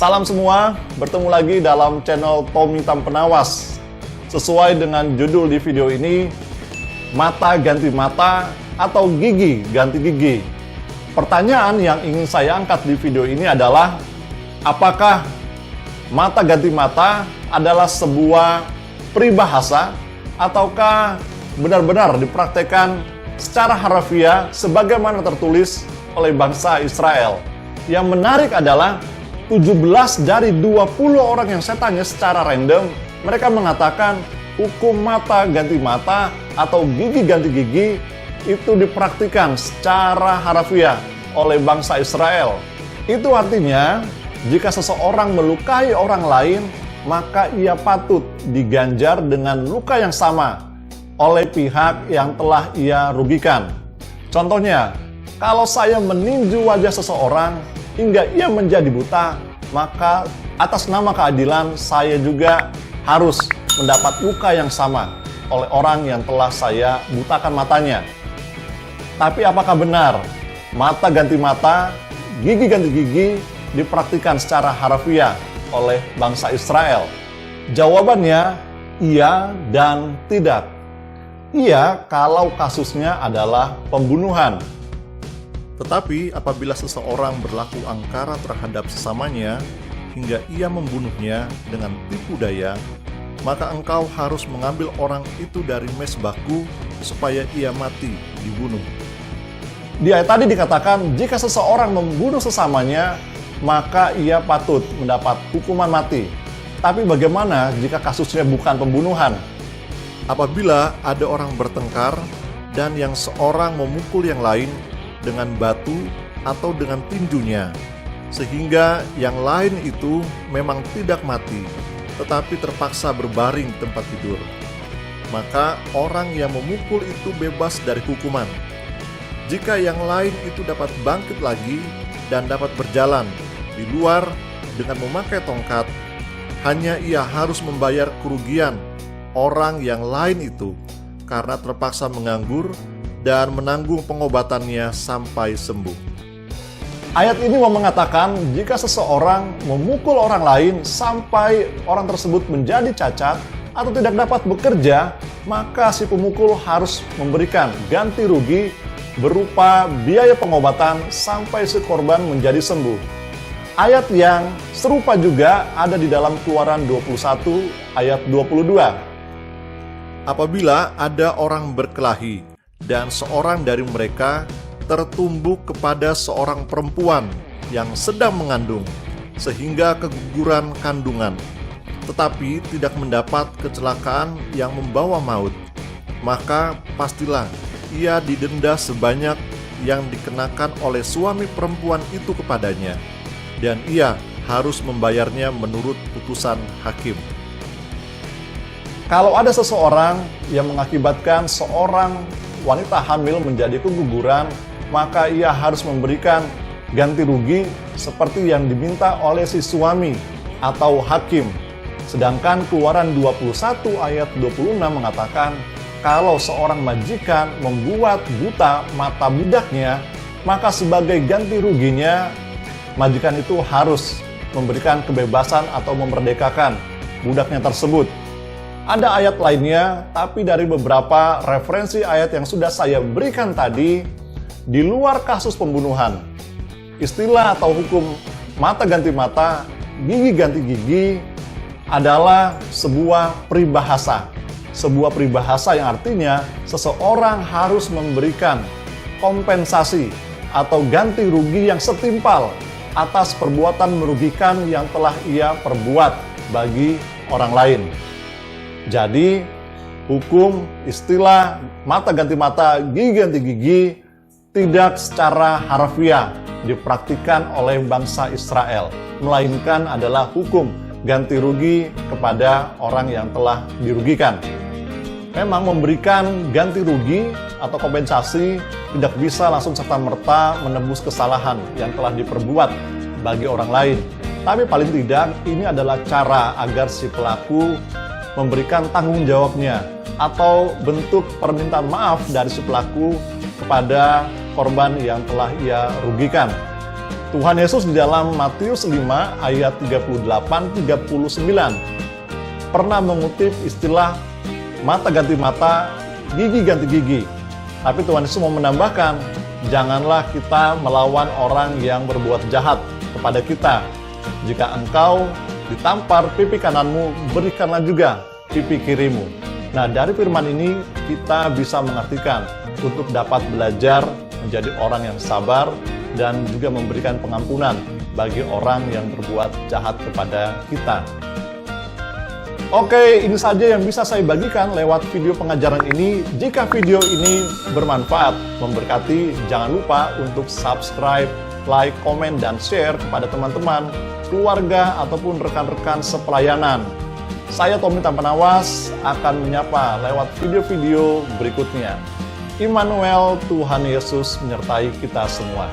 Salam semua, bertemu lagi dalam channel Tommy Tampenawas. Sesuai dengan judul di video ini, mata ganti mata atau gigi ganti gigi. Pertanyaan yang ingin saya angkat di video ini adalah, apakah mata ganti mata adalah sebuah peribahasa ataukah benar-benar dipraktekkan secara harfiah sebagaimana tertulis oleh bangsa Israel? Yang menarik adalah 17 dari 20 orang yang saya tanya secara random, mereka mengatakan hukum mata ganti mata atau gigi ganti gigi itu dipraktikkan secara harfiah oleh bangsa Israel. Itu artinya, jika seseorang melukai orang lain, maka ia patut diganjar dengan luka yang sama oleh pihak yang telah ia rugikan. Contohnya, kalau saya meninju wajah seseorang hingga ia menjadi buta, maka atas nama keadilan saya juga harus mendapat luka yang sama oleh orang yang telah saya butakan matanya. Tapi apakah benar mata ganti mata, gigi ganti gigi dipraktikkan secara harfiah oleh bangsa Israel? Jawabannya iya dan tidak. Iya kalau kasusnya adalah pembunuhan. Tetapi apabila seseorang berlaku angkara terhadap sesamanya hingga ia membunuhnya dengan tipu daya, maka engkau harus mengambil orang itu dari mezbahku supaya ia mati dibunuh. Di ayat tadi dikatakan, jika seseorang membunuh sesamanya, maka ia patut mendapat hukuman mati. Tapi bagaimana jika kasusnya bukan pembunuhan? Apabila ada orang bertengkar dan yang seorang memukul yang lain dengan batu atau dengan tinjunya, sehingga yang lain itu memang tidak mati, tetapi terpaksa berbaring tempat tidur, maka orang yang memukul itu bebas dari hukuman. Jika yang lain itu dapat bangkit lagi dan dapat berjalan di luar dengan memakai tongkat, hanya ia harus membayar kerugian orang yang lain itu karena terpaksa menganggur dan menanggung pengobatannya sampai sembuh. Ayat ini mau mengatakan, jika seseorang memukul orang lain sampai orang tersebut menjadi cacat atau tidak dapat bekerja, maka si pemukul harus memberikan ganti rugi berupa biaya pengobatan sampai si korban menjadi sembuh. Ayat yang serupa juga ada di dalam Keluaran 21 ayat 22. Apabila ada orang berkelahi dan seorang dari mereka tertumbuk kepada seorang perempuan yang sedang mengandung sehingga keguguran kandungan, tetapi tidak mendapat kecelakaan yang membawa maut, maka pastilah ia didenda sebanyak yang dikenakan oleh suami perempuan itu kepadanya, dan ia harus membayarnya menurut putusan hakim. Kalau ada seseorang yang mengakibatkan seorang wanita hamil menjadi keguguran, maka ia harus memberikan ganti rugi seperti yang diminta oleh si suami atau hakim. Sedangkan Keluaran 21 ayat 26 mengatakan, kalau seorang majikan membuat buta mata budaknya, maka sebagai ganti ruginya, majikan itu harus memberikan kebebasan atau memerdekakan budaknya tersebut. Ada ayat lainnya, tapi dari beberapa referensi ayat yang sudah saya berikan tadi, di luar kasus pembunuhan, istilah atau hukum mata ganti mata, gigi ganti gigi adalah sebuah peribahasa. Sebuah peribahasa yang artinya seseorang harus memberikan kompensasi atau ganti rugi yang setimpal atas perbuatan merugikan yang telah ia perbuat bagi orang lain. Jadi, hukum istilah mata ganti mata, gigi ganti gigi tidak secara harfiah dipraktikkan oleh bangsa Israel, melainkan adalah hukum ganti rugi kepada orang yang telah dirugikan. Memang memberikan ganti rugi atau kompensasi tidak bisa langsung serta-merta menebus kesalahan yang telah diperbuat bagi orang lain. Tapi paling tidak ini adalah cara agar si pelaku memberikan tanggung jawabnya atau bentuk permintaan maaf dari si pelaku kepada korban yang telah ia rugikan. Tuhan Yesus di dalam Matius 5 ayat 38-39 pernah mengutip istilah mata ganti mata, gigi ganti gigi. Tapi Tuhan Yesus mau menambahkan, janganlah kita melawan orang yang berbuat jahat kepada kita. Jika engkau ditampar pipi kananmu, berikanlah juga pipi kirimu. Nah, dari firman ini kita bisa mengartikan untuk dapat belajar menjadi orang yang sabar dan juga memberikan pengampunan bagi orang yang berbuat jahat kepada kita. Oke, ini saja yang bisa saya bagikan lewat video pengajaran ini. Jika video ini bermanfaat, memberkati, jangan lupa untuk subscribe, like, komen, dan share kepada teman-teman, keluarga, ataupun rekan-rekan sepelayanan. Saya Tommy Tampenawas akan menyapa lewat video-video berikutnya. Immanuel, Tuhan Yesus menyertai kita semua.